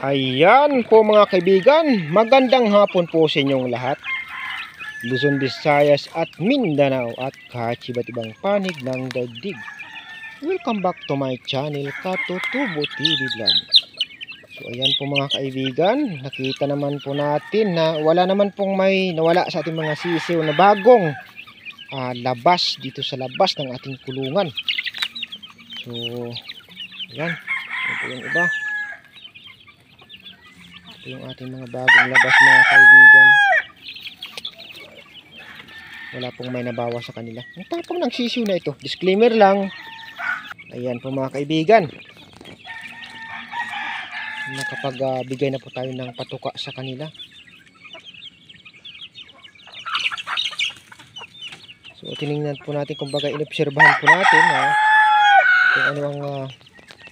Ayan po mga kaibigan, magandang hapon po sa inyong lahat. Luzon, Visayas at Mindanao at kahit iba't ibang panig ng daigdig. Welcome back to my channel, Katutubo TV Vlog. So ayan po mga kaibigan, nakita naman po natin na wala naman pong may nawala sa ating mga sisiw na bagong labas dito sa labas ng ating kulungan. So ayan, ito po yung iba. Ito yung ating mga bagong labas mga kaibigan. Wala pong may nabawa sa kanila. Ang tapang ng sisiw na ito. Disclaimer lang. Ayan po mga kaibigan. Nakapagbigay na po tayo ng patuka sa kanila. So tinignan po natin, kumbaga inobserbahan po natin kung ano ang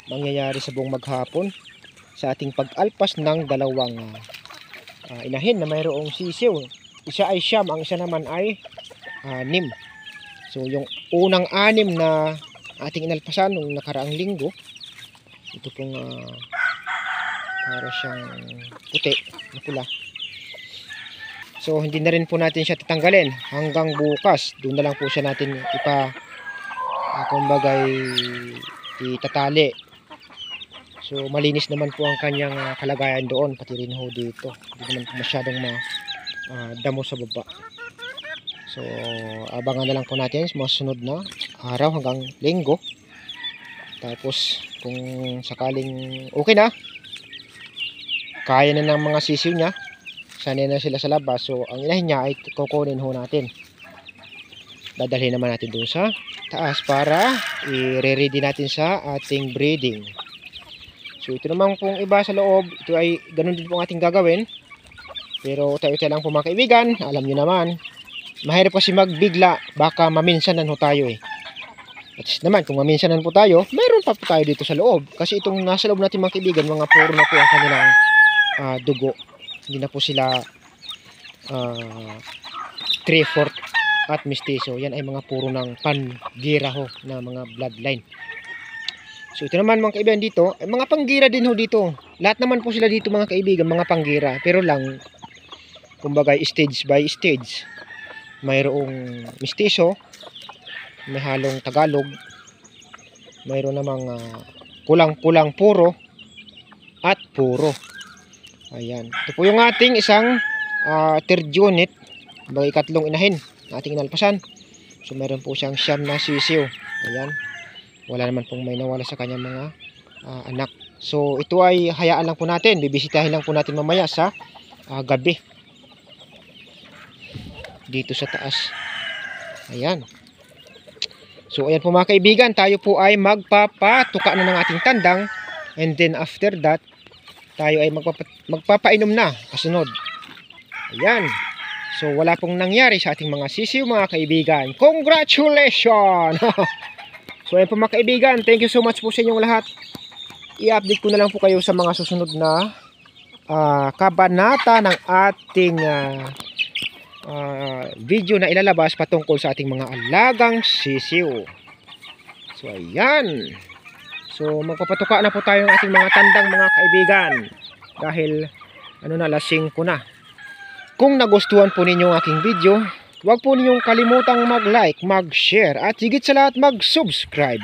mangyayari sa buong maghapon sa ating pag-alpas ng dalawang inahin na mayroong sisiw. Isa ay siyam, ang isa naman ay anim. So yung unang anim na ating inalpasan nung nakaraang linggo, ito pong para siyang puti na pula. So hindi na rin po natin siya tatanggalin hanggang bukas. Doon na lang po siya natin kumbagay itatali. So malinis naman po ang kanyang kalagayan doon, pati rin ho dito. Hindi naman po masyadong damo sa baba. So abangan na lang po natin sa mga sunod na araw hanggang linggo. Tapos kung sakaling okay na, kaya na ng mga sisiw niya, sanay na sila sa labas, so ang inahin niya ay kukunin ho natin. Dadalhin naman natin doon sa taas para i-ready natin sa ating breeding. So ito naman pong iba sa loob, ito ay ganun din pong ating gagawin. Pero tayo-tayo lang po mga kaibigan, alam nyo naman, mahirap kasi magbigla, baka maminsanan ho tayo eh. At naman kung maminsanan po tayo, meron pa po tayo dito sa loob. Kasi itong nasa loob natin mga kaibigan, mga puro na po ang kanilang dugo. Hindi na po sila 3/4 at mestizo. Yan ay mga puro ng pangira ho na mga bloodline. So ito naman mga kaibigan dito, ay mga panggira din ho dito. Lahat naman po sila dito mga kaibigan, mga panggira. Pero lang, kumbaga stage by stage. Mayroong mestizo, may halong Tagalog, mayroon namang kulang-kulang puro at puro. Ayan. Ito po yung ating isang third unit, kumbaga ikatlong inahin ating inalpasan. So mayroon po siyang siyam na sisiw. Ayan. Wala naman pong may nawala sa kanyang mga anak. So ito ay hayaan lang po natin, bibisitahin lang po natin mamaya sa gabi dito sa taas. Ayan. So ayan po mga kaibigan, tayo po ay magpapatuka na ng ating tandang, and then after that tayo ay magpapainom na kasunod. Ayan. So wala pong nangyari sa ating mga sisiw mga kaibigan. Congratulations! So ayan po mga kaibigan, thank you so much po sa inyong lahat. I-update ko na lang po kayo sa mga susunod na kabanata ng ating video na ilalabas patungkol sa ating mga alagang sisiw. So ayan. So magpapatuka na po tayo ng ating mga tandang mga kaibigan. Dahil lasing ko na. Kung nagustuhan po ninyo ang aking video, huwag po ninyong kalimutang mag-like, mag-share at higit sa lahat mag-subscribe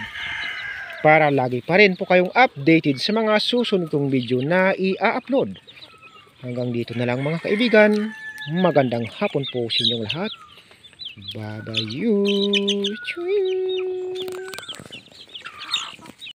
para lagi pa rin po kayong updated sa mga susunod kong video na i-upload. Hanggang dito na lang mga kaibigan. Magandang hapon po sa inyong lahat. Bye-bye.